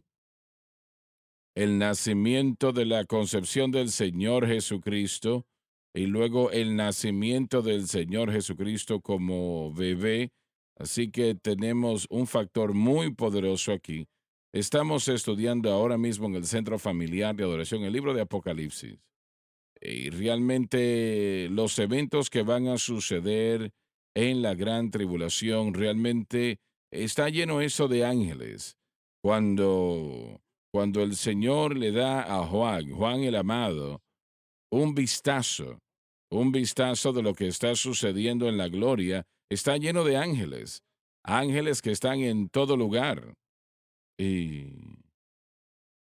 el nacimiento de la concepción del Señor Jesucristo y luego el nacimiento del Señor Jesucristo como bebé. Así que tenemos un factor muy poderoso aquí. Estamos estudiando ahora mismo en el Centro Familiar de Adoración el libro de Apocalipsis. Y realmente los eventos que van a suceder en la gran tribulación, realmente está lleno eso de ángeles. Cuando el Señor le da a Juan el amado, un vistazo de lo que está sucediendo en la gloria, está lleno de ángeles, ángeles que están en todo lugar y,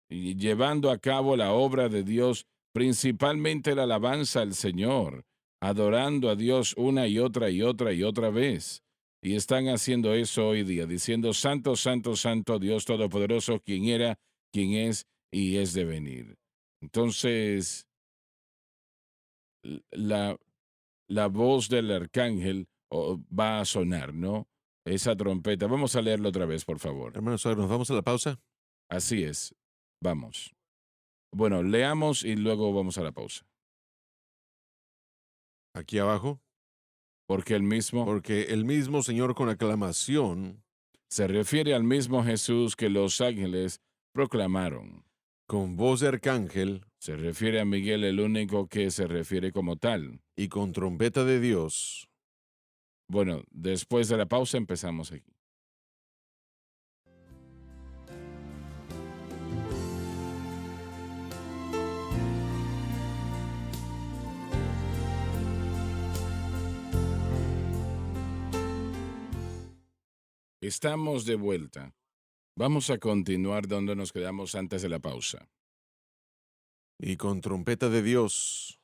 y llevando a cabo la obra de Dios, principalmente la alabanza al Señor, adorando a Dios una y otra y otra y otra vez. Y están haciendo eso hoy día, diciendo, Santo, Santo, Santo, Dios Todopoderoso, quien era, quien es y es de venir. Entonces, la, la voz del arcángel va a sonar, ¿no? Esa trompeta. Vamos a leerlo otra vez, por favor. Hermanos, ahora nos vamos a la pausa. Así es. Vamos. Bueno, leamos y luego vamos a la pausa. Aquí abajo, Porque el mismo porque el mismo Señor con aclamación, se refiere al mismo Jesús que los ángeles proclamaron. con voz de arcángel Se refiere a Miguel, el único que se refiere como tal. y con trompeta de Dios, Bueno, después de la pausa empezamos aquí. Estamos de vuelta. Vamos a continuar donde nos quedamos antes de la pausa. y con trompeta de Dios.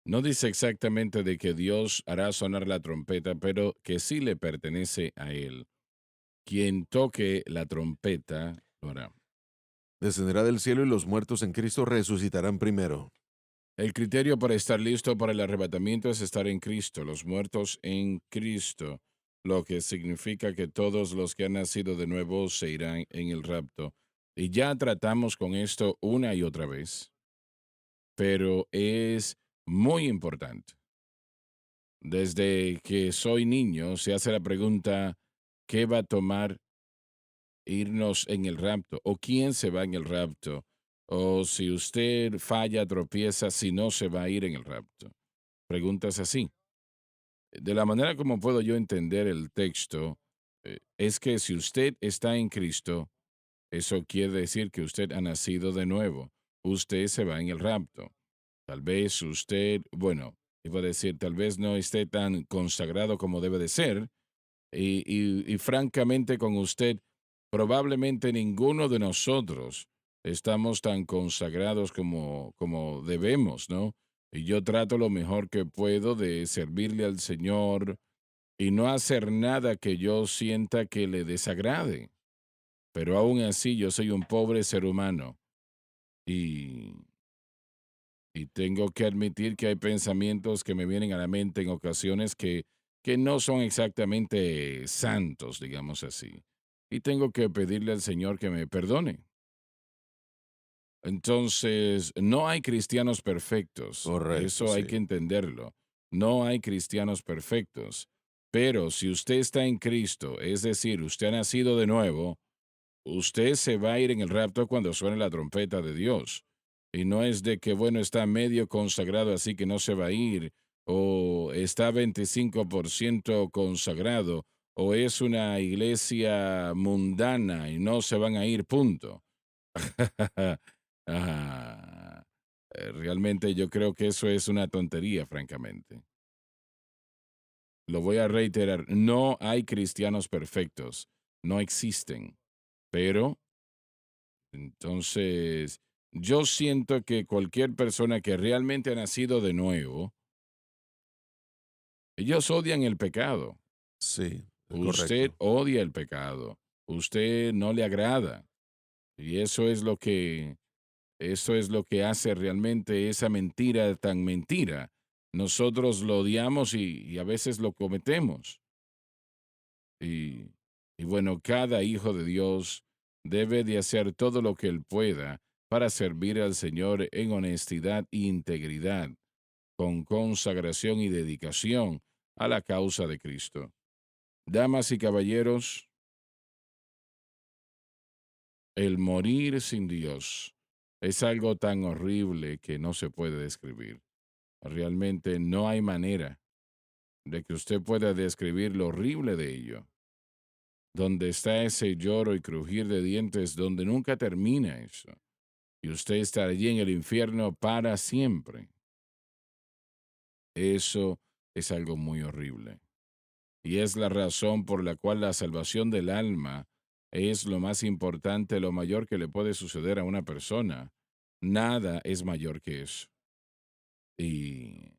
No dice exactamente de que Dios hará sonar la trompeta, pero que sí le pertenece a Él. Quien toque la trompeta lo hará. Descenderá del cielo y los muertos en Cristo resucitarán primero. El criterio para estar listo para el arrebatamiento es estar en Cristo, los muertos en Cristo, lo que significa que todos los que han nacido de nuevo se irán en el rapto. Y ya tratamos con esto una y otra vez, pero es muy importante. Desde que soy niño se hace la pregunta, ¿qué va a tomar irnos en el rapto? ¿O quién se va en el rapto? O si usted falla, tropieza, si no se va a ir en el rapto. Preguntas así. De la manera como puedo yo entender el texto, es que si usted está en Cristo, eso quiere decir que usted ha nacido de nuevo. Usted se va en el rapto. Tal vez usted, bueno, iba a decir, tal vez no esté tan consagrado como debe de ser. Y francamente con usted, probablemente ninguno de nosotros estamos tan consagrados como debemos, ¿no? Y yo trato lo mejor que puedo de servirle al Señor y no hacer nada que yo sienta que le desagrade. Pero aún así yo soy un pobre ser humano y, y tengo que admitir que hay pensamientos que me vienen a la mente en ocasiones que no son exactamente santos, digamos así. Y tengo que pedirle al Señor que me perdone. Entonces, no hay cristianos perfectos. Correcto, Eso hay sí. que entenderlo. No hay cristianos perfectos. Pero si usted está en Cristo, es decir, usted ha nacido de nuevo, usted se va a ir en el rapto cuando suene la trompeta de Dios. Y no es de que, bueno, está medio consagrado, así que no se va a ir, o está 25% consagrado, o es una iglesia mundana y no se van a ir, punto. Ah, realmente yo creo que eso es una tontería, francamente. Lo voy a reiterar, no hay cristianos perfectos, no existen, pero entonces yo siento que cualquier persona que realmente ha nacido de nuevo, ellos odian el pecado. Sí, es Usted correcto. odia el pecado, usted no le agrada y eso es lo que hace realmente esa mentira tan mentira. Nosotros lo odiamos y a veces lo cometemos. Y, y bueno, cada hijo de Dios debe de hacer todo lo que él pueda para servir al Señor en honestidad e integridad, con consagración y dedicación a la causa de Cristo. Damas y caballeros, el morir sin Dios es algo tan horrible que no se puede describir. Realmente no hay manera de que usted pueda describir lo horrible de ello. Donde está ese lloro y crujir de dientes, donde nunca termina eso. Y usted está allí en el infierno para siempre. Eso es algo muy horrible. Y es la razón por la cual la salvación del alma es lo más importante, lo mayor que le puede suceder a una persona. Nada es mayor que eso. Y,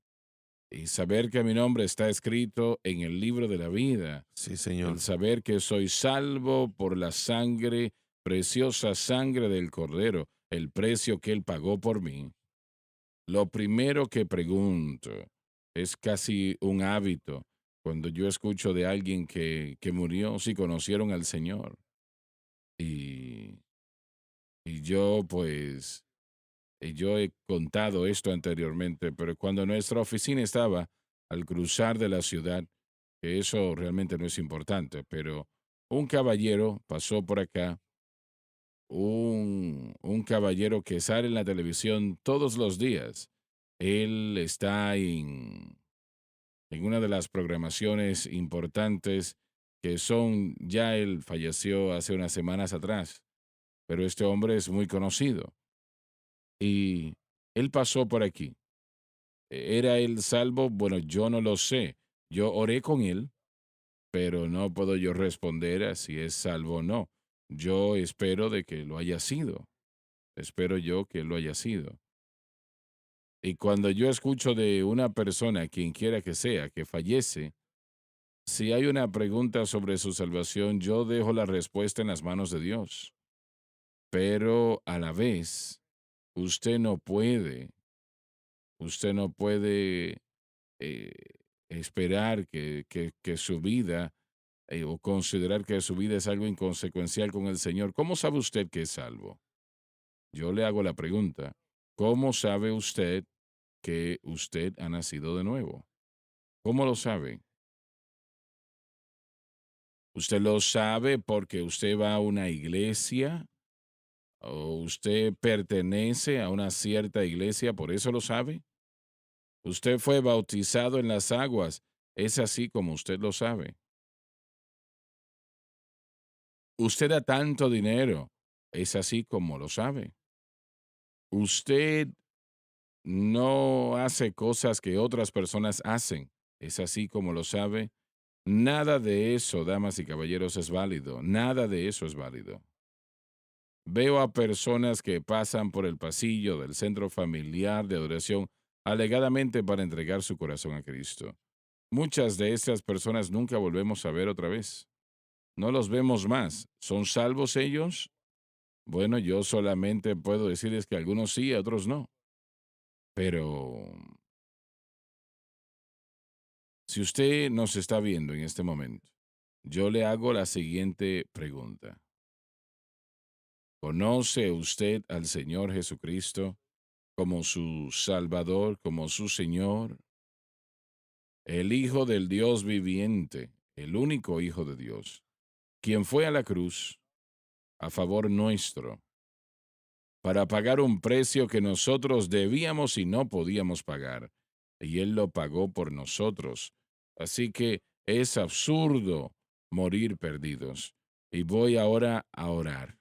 y saber que mi nombre está escrito en el libro de la vida, Sí, el Señor. saber que soy salvo por la sangre, preciosa sangre del Cordero, el precio que Él pagó por mí. Lo primero que pregunto es casi un hábito cuando yo escucho de alguien que murió, si conocieron al Señor. Y, y yo pues, yo he contado esto anteriormente, pero cuando nuestra oficina estaba al cruzar de la ciudad, que eso realmente no es importante, pero un caballero pasó por acá, un caballero que sale en la televisión todos los días. Él está en una de las programaciones importantes que son, ya él falleció hace unas semanas atrás, pero este hombre es muy conocido y él pasó por aquí. ¿Era él salvo? Bueno, yo no lo sé. Yo oré con él, pero no puedo yo responder a si es salvo o no. Yo espero de que lo haya sido. Espero yo que lo haya sido. Y cuando yo escucho de una persona, quien quiera que sea, que fallece, si hay una pregunta sobre su salvación, yo dejo la respuesta en las manos de Dios. Pero a la vez, usted no puede, usted no puede eh, esperar que su vida o considerar que su vida es algo inconsecuencial con el Señor. ¿Cómo sabe usted que es salvo? Yo le hago la pregunta. ¿Cómo sabe usted que usted ha nacido de nuevo? ¿Cómo lo sabe? ¿Usted lo sabe porque usted va a una iglesia o usted pertenece a una cierta iglesia, por eso lo sabe? ¿Usted fue bautizado en las aguas? Es así como usted lo sabe. ¿Usted da tanto dinero? Es así como lo sabe. ¿Usted no hace cosas que otras personas hacen? Es así como lo sabe. Nada de eso, damas y caballeros, es válido. Nada de eso es válido. Veo a personas que pasan por el pasillo del centro familiar de adoración alegadamente para entregar su corazón a Cristo. Muchas de estas personas nunca volvemos a ver otra vez. No los vemos más. ¿Son salvos ellos? Bueno, yo solamente puedo decirles que algunos sí, otros no. Pero si usted nos está viendo en este momento, yo le hago la siguiente pregunta. ¿Conoce usted al Señor Jesucristo como su Salvador, como su Señor? El Hijo del Dios viviente, el único Hijo de Dios, quien fue a la cruz a favor nuestro, para pagar un precio que nosotros debíamos y no podíamos pagar. Y Él lo pagó por nosotros. Así que es absurdo morir perdidos. Y voy ahora a orar,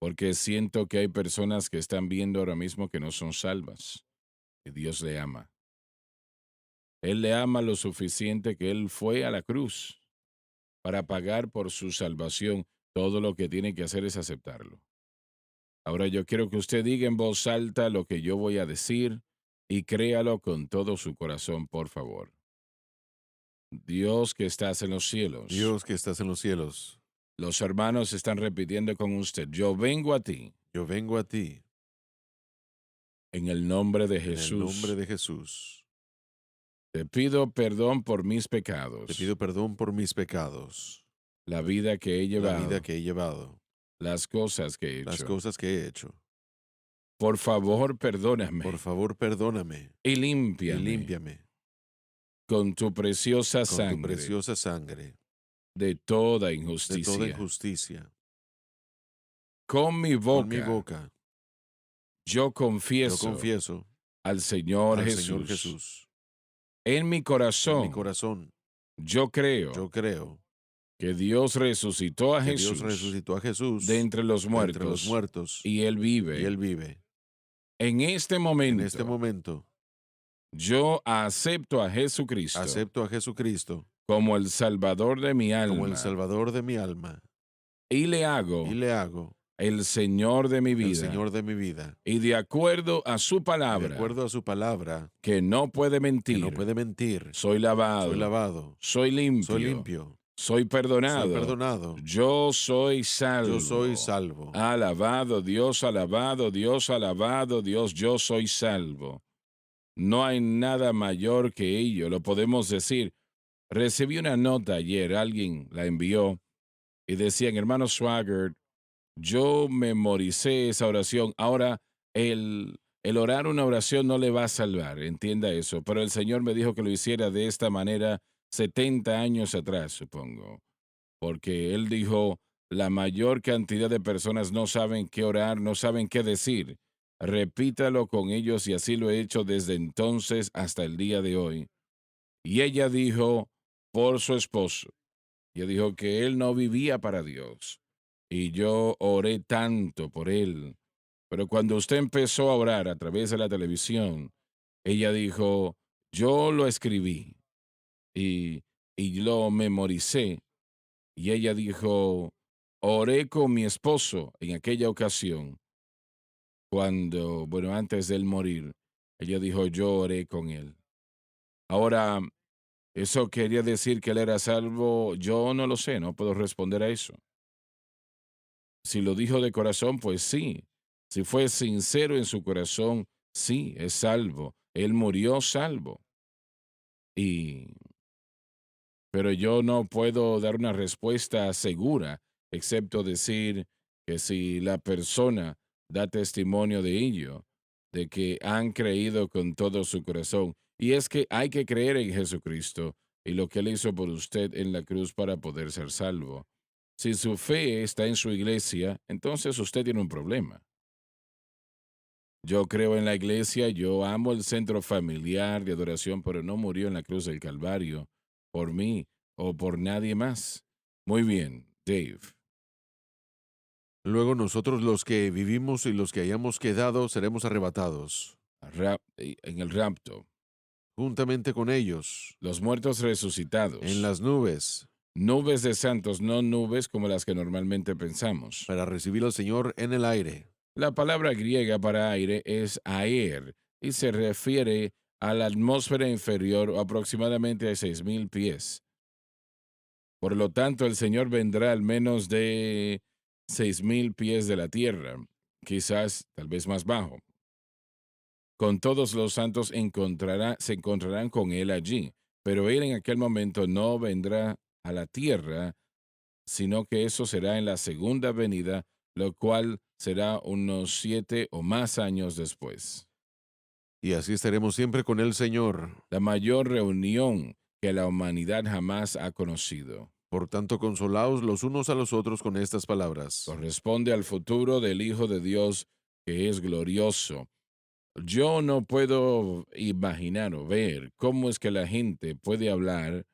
porque siento que hay personas que están viendo ahora mismo que no son salvas. Y Dios le ama. Él le ama lo suficiente que Él fue a la cruz para pagar por su salvación. Todo lo que tiene que hacer es aceptarlo. Ahora yo quiero que usted diga en voz alta lo que yo voy a decir y créalo con todo su corazón, por favor. Dios que estás en los cielos. Dios que estás en los cielos, Los hermanos están repitiendo con usted. Yo vengo a ti yo vengo a ti en el nombre de en el nombre Jesús. de Jesús. Te pido perdón por mis Te pecados, pido perdón por mis pecados, la vida que he la vida llevado, que he llevado, las cosas que he las hecho. cosas que he hecho. Por favor, perdóname Por favor, perdóname y y límpiame límpiame con tu preciosa con tu sangre preciosa sangre de toda de toda injusticia. injusticia. Con mi Con mi boca boca yo yo confieso confieso al Señor al Señor Jesús. Jesús. En mi En mi corazón corazón yo creo yo creo que Dios resucitó a que Dios Jesús resucitó a Jesús de entre los de entre los muertos muertos y Él y vive. Él vive. En este En este momento momento yo acepto a Jesucristo acepto a Jesucristo como el Salvador de mi como el alma Salvador de mi alma y le hago y le hago el Señor de mi el vida. Señor de mi vida. Y de acuerdo a su Y de palabra, acuerdo a su palabra, que no puede que mentir, no puede mentir, soy lavado, soy lavado, soy limpio, soy limpio, soy soy perdonado, perdonado, yo soy salvo. yo soy salvo. Alabado Dios, alabado Dios, alabado Dios, yo soy salvo. No hay nada mayor que ello, lo podemos decir. Recibí una nota ayer, alguien la envió y decían, hermano Swagger, yo memoricé esa oración. Ahora, el orar una oración no le va a salvar, entienda eso, pero el Señor me dijo que lo hiciera de esta manera 70 años atrás, supongo, porque Él dijo, la mayor cantidad de personas no saben qué orar, no saben qué decir. Repítalo con ellos y así lo he hecho desde entonces hasta el día de hoy. Y ella dijo, por su esposo, ella dijo que él no vivía para Dios. Y yo oré tanto por él. Pero cuando usted empezó a orar a través de la televisión, ella dijo, yo lo escribí y, y lo memoricé. Y ella dijo, oré con mi esposo en aquella ocasión, cuando, bueno, antes de él morir, ella dijo, yo oré con él. Ahora, ¿eso quería decir que él era salvo? Yo no lo sé, no puedo responder a eso. Si lo dijo de corazón, pues sí. Si fue sincero en su corazón, sí, es salvo. Él murió salvo. Y, pero yo no puedo dar una respuesta segura, excepto decir que si la persona da testimonio de ello, de que han creído con todo su corazón. Y es que hay que creer en Jesucristo y lo que Él hizo por usted en la cruz para poder ser salvo. Si su fe está en su iglesia, entonces usted tiene un problema. Yo creo en la iglesia, yo amo el centro familiar de adoración, pero no murió en la cruz del Calvario por mí o por nadie más. Muy bien, Dave. Luego nosotros los que vivimos y los que hayamos quedado seremos arrebatados, En el rapto, juntamente con ellos, los muertos resucitados, en las nubes, nubes de santos, no nubes como las que normalmente pensamos. para recibir al Señor en el aire. La palabra griega para aire es aer y se refiere a la atmósfera inferior o aproximadamente a 6,000 pies. Por lo tanto, el Señor vendrá al menos de 6,000 pies de la tierra, quizás tal vez más bajo. Con todos los santos se encontrarán con Él allí, pero Él en aquel momento no vendrá a la tierra, sino que eso será en la segunda venida, lo cual será unos 7 o más años después. Y así estaremos siempre con el Señor. La mayor reunión que la humanidad jamás ha conocido. Por tanto, consolaos los unos a los otros con estas palabras. Corresponde al futuro del Hijo de Dios que es glorioso. Yo no puedo imaginar o ver cómo es que la gente puede hablar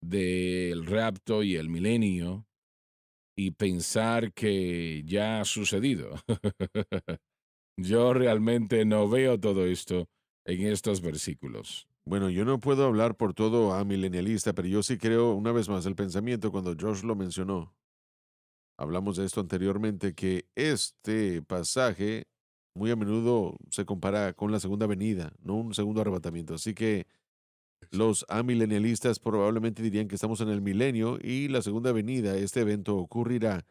del rapto y el milenio y pensar que ya ha sucedido. Yo realmente no veo todo esto en estos versículos. Bueno, yo no puedo hablar por todo amilenialista, pero yo sí creo, una vez más, el pensamiento, cuando Josh lo mencionó, hablamos de esto anteriormente, que este pasaje muy a menudo se compara con la segunda venida, no un segundo arrebatamiento. Así que los amilenialistas probablemente dirían que estamos en el milenio y la segunda venida, este evento ocurrirá,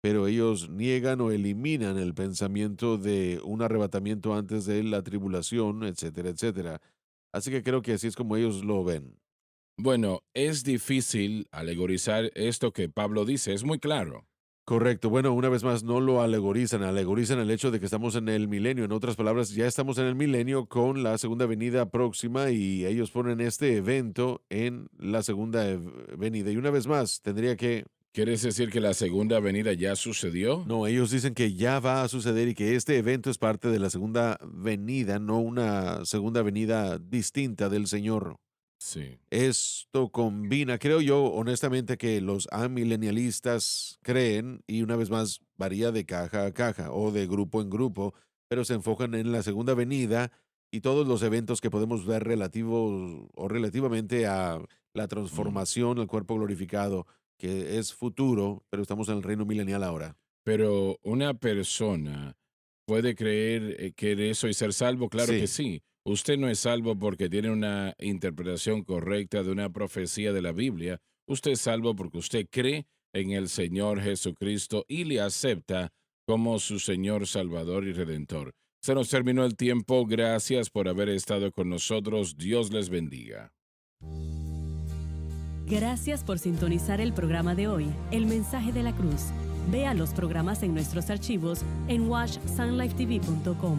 pero ellos niegan o eliminan el pensamiento de un arrebatamiento antes de la tribulación, etcétera, etcétera. Así que creo que así es como ellos lo ven. Bueno, es difícil alegorizar esto que Pablo dice, es muy claro. Correcto. Bueno, una vez más, no lo alegorizan el hecho de que estamos en el milenio. En otras palabras, ya estamos en el milenio con la segunda venida próxima y ellos ponen este evento en la segunda venida. Y una vez más, tendría que... ¿Quieres decir que la segunda venida ya sucedió? No, ellos dicen que ya va a suceder y que este evento es parte de la segunda venida, no una segunda venida distinta del Señor. Sí. Esto combina, creo yo, honestamente, que los amilenialistas creen, y una vez más varía de caja a caja o de grupo en grupo, pero se enfocan en la segunda venida y todos los eventos que podemos ver relativos o relativamente a la Mm. transformación al cuerpo glorificado, que es futuro, pero estamos en el reino milenial ahora. Pero una persona puede creer que en eso y ser salvo, claro que Sí. sí. Usted no es salvo porque tiene una interpretación correcta de una profecía de la Biblia. Usted es salvo porque usted cree en el Señor Jesucristo y le acepta como su Señor, Salvador y Redentor. Se nos terminó el tiempo. Gracias por haber estado con nosotros. Dios les bendiga. Gracias por sintonizar el programa de hoy, El Mensaje de la Cruz. Vea los programas en nuestros archivos en washsunlifetv.com.